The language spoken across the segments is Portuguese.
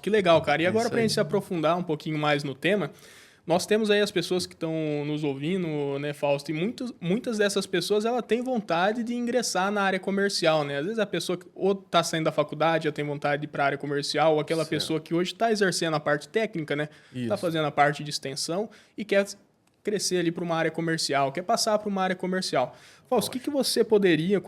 que legal, cara. E É agora, isso para a aí. gente se aprofundar um pouquinho mais no tema, nós temos aí as pessoas que estão nos ouvindo, né, Fausto? E muitas dessas pessoas, ela tem vontade de ingressar na área comercial, né? Às vezes a pessoa que ou está saindo da faculdade, já tem vontade de ir para a área comercial, ou aquela Certo. pessoa que hoje está exercendo a parte técnica, né? Está Isso. fazendo a parte de extensão e quer crescer ali para uma área comercial, quer passar para uma área comercial. Fausto, o que você poderia,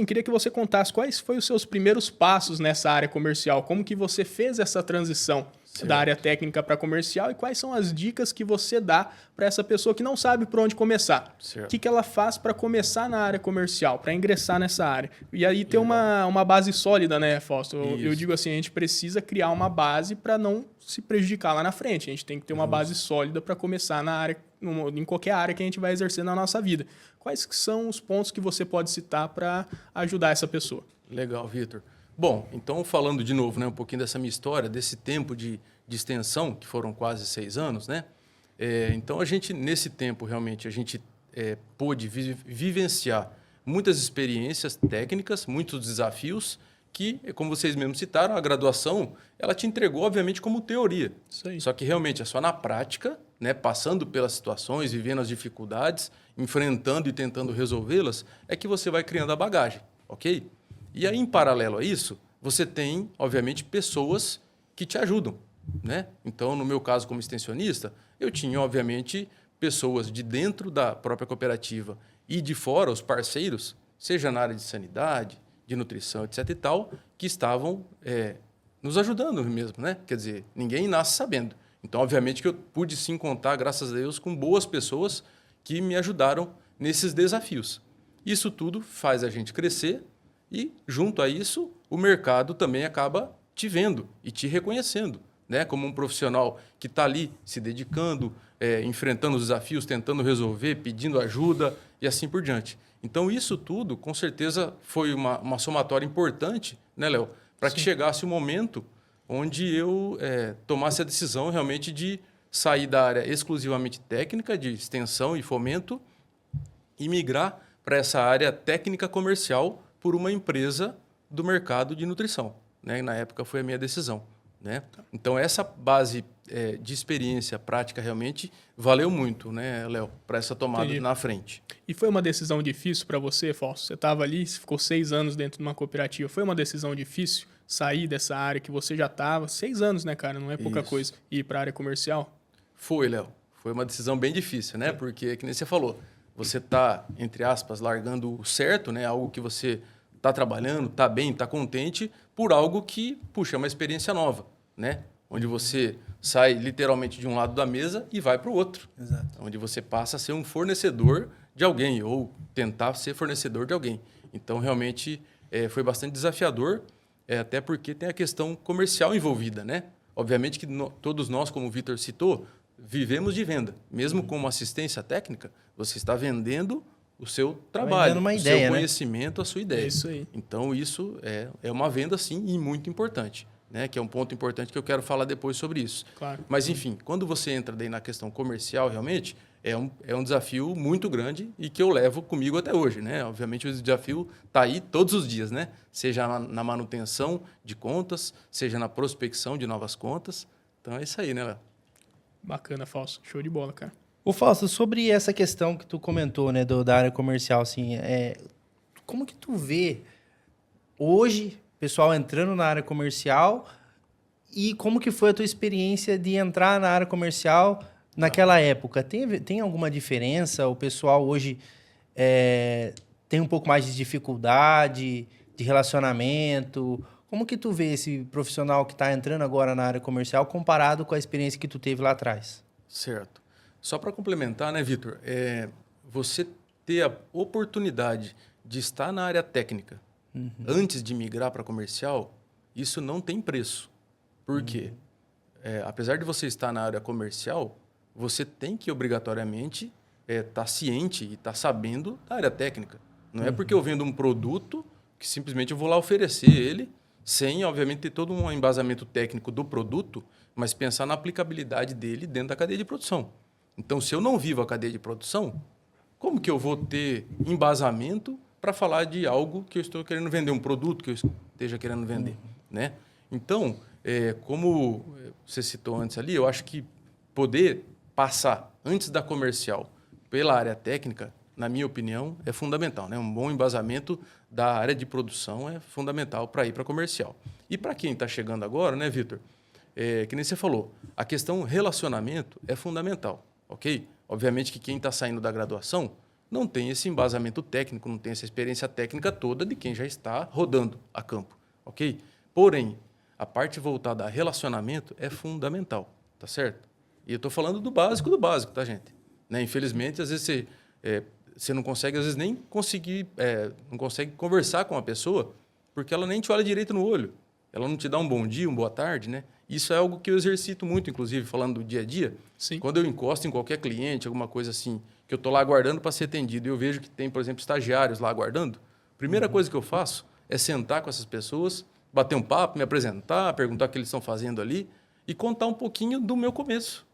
queria que você contasse quais foram os seus primeiros passos nessa área comercial, como que você fez essa transição da área técnica para comercial e quais são as dicas que você dá para essa pessoa que não sabe por onde começar. Certo. O que ela faz para começar na área comercial, para ingressar nessa área. E aí ter uma base sólida, né, Fausto? Eu digo assim, a gente precisa criar uma base para não se prejudicar lá na frente. A gente tem que ter uma base sólida para começar na área, em qualquer área que a gente vai exercer na nossa vida. Quais que são os pontos que você pode citar para ajudar essa pessoa? Legal, Vitor. Bom, então falando de novo, né, um pouquinho dessa minha história, desse tempo de extensão, que foram quase 6 anos, né? Então, nesse tempo, realmente, a gente pôde vivenciar muitas experiências técnicas, muitos desafios, que, como vocês mesmos citaram, a graduação, ela te entregou, obviamente, como teoria. Isso aí. Só que, realmente, é só na prática, né, passando pelas situações, vivendo as dificuldades, enfrentando e tentando resolvê-las, é que você vai criando a bagagem, ok? E aí, em paralelo a isso, você tem, obviamente, pessoas que te ajudam, né? Então, no meu caso, como extensionista, eu tinha, obviamente, pessoas de dentro da própria cooperativa e de fora, os parceiros, seja na área de sanidade, de nutrição, etc. e tal, que estavam nos ajudando mesmo, né? Quer dizer, ninguém nasce sabendo. Então, obviamente, que eu pude sim contar, graças a Deus, com boas pessoas que me ajudaram nesses desafios. Isso tudo faz a gente crescer e, junto a isso, o mercado também acaba te vendo e te reconhecendo, né? Como um profissional que está ali se dedicando, enfrentando os desafios, tentando resolver, pedindo ajuda e assim por diante. Então, isso tudo, com certeza, foi uma somatória importante, né, Léo? Para que chegasse o momento onde eu tomasse a decisão realmente de sair da área exclusivamente técnica, de extensão e fomento, e migrar para essa área técnica comercial por uma empresa do mercado de nutrição, né? E na época foi a minha decisão, né? Então, essa base de experiência prática realmente valeu muito, né, Léo, para essa tomada Entendi. na frente. E foi uma decisão difícil para você, Fausto? Você estava ali, você ficou 6 anos dentro de uma cooperativa. Foi uma decisão difícil sair dessa área que você já estava? 6 anos, né, cara? Não é pouca Isso. coisa. E ir para a área comercial? Foi, Léo. Foi uma decisão bem difícil, né? Porque, que nem você falou, você está, entre aspas, largando o certo, né? Algo que você está trabalhando, está bem, está contente, por algo que, puxa, é uma experiência nova, né? Onde você sai literalmente de um lado da mesa e vai para o outro. Exato. Onde você passa a ser um fornecedor de alguém ou tentar ser fornecedor de alguém. Então, realmente, foi bastante desafiador, até porque tem a questão comercial envolvida, né? Obviamente que todos nós, como o Vitor citou, vivemos de venda. Mesmo como assistência técnica, você está vendendo o seu trabalho, vendendo uma o ideia, seu né? conhecimento, a sua ideia. É isso aí. Então, isso é uma venda, sim, e muito importante, né? Que é um ponto importante que eu quero falar depois sobre isso. Claro. Mas, enfim, quando você entra daí na questão comercial, realmente, é um desafio muito grande e que eu levo comigo até hoje, né? Obviamente, o desafio está aí todos os dias, né? Seja na manutenção de contas, seja na prospecção de novas contas. Então, é isso aí, né, Léo? Bacana, Fausto. Show de bola, cara. Ô, Fausto, sobre essa questão que tu comentou, né, da área comercial, assim, como que tu vê hoje pessoal entrando na área comercial e como que foi a tua experiência de entrar na área comercial naquela época? Tem alguma diferença? O pessoal hoje tem um pouco mais de dificuldade, de relacionamento? Como que tu vê esse profissional que está entrando agora na área comercial comparado com a experiência que tu teve lá atrás? Certo. Só para complementar, né, Vitor? Você ter a oportunidade de estar na área técnica antes de migrar para comercial, isso não tem preço. Por quê? Apesar de você estar na área comercial, você tem que obrigatoriamente estar ciente e estar sabendo da área técnica. Não é porque eu vendo um produto que simplesmente eu vou lá oferecer ele sem, obviamente, ter todo um embasamento técnico do produto, mas pensar na aplicabilidade dele dentro da cadeia de produção. Então, se eu não vivo a cadeia de produção, como que eu vou ter embasamento para falar de algo que eu estou querendo vender, um produto que eu esteja querendo vender, né? Então, como você citou antes ali, eu acho que poder passar antes da comercial pela área técnica, na minha opinião, é fundamental, né? Um bom embasamento da área de produção é fundamental para ir para comercial. E para quem está chegando agora, né, Vitor? Que nem você falou, a questão relacionamento é fundamental, ok? Obviamente que quem está saindo da graduação não tem esse embasamento técnico, não tem essa experiência técnica toda de quem já está rodando a campo, ok? Porém, a parte voltada a relacionamento é fundamental, tá certo? E eu estou falando do básico, tá, gente? Né? Infelizmente, às vezes você não consegue, às vezes, nem conseguir, não consegue conversar com a pessoa porque ela nem te olha direito no olho. Ela não te dá um bom dia, uma boa tarde, né? Isso é algo que eu exercito muito, inclusive, falando do dia a dia. Sim. Quando eu encosto em qualquer cliente, alguma coisa assim, que eu estou lá aguardando para ser atendido e eu vejo que tem, por exemplo, estagiários lá aguardando, a primeira coisa que eu faço é sentar com essas pessoas, bater um papo, me apresentar, perguntar o que eles estão fazendo ali e contar um pouquinho do meu começo.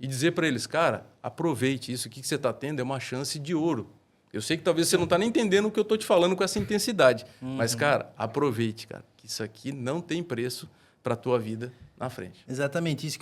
E dizer para eles, cara, aproveite isso, o que você está tendo é uma chance de ouro. Eu sei que talvez você não está nem entendendo o que eu estou te falando com essa intensidade, mas, cara, aproveite, cara, que isso aqui não tem preço para a tua vida na frente. Exatamente isso.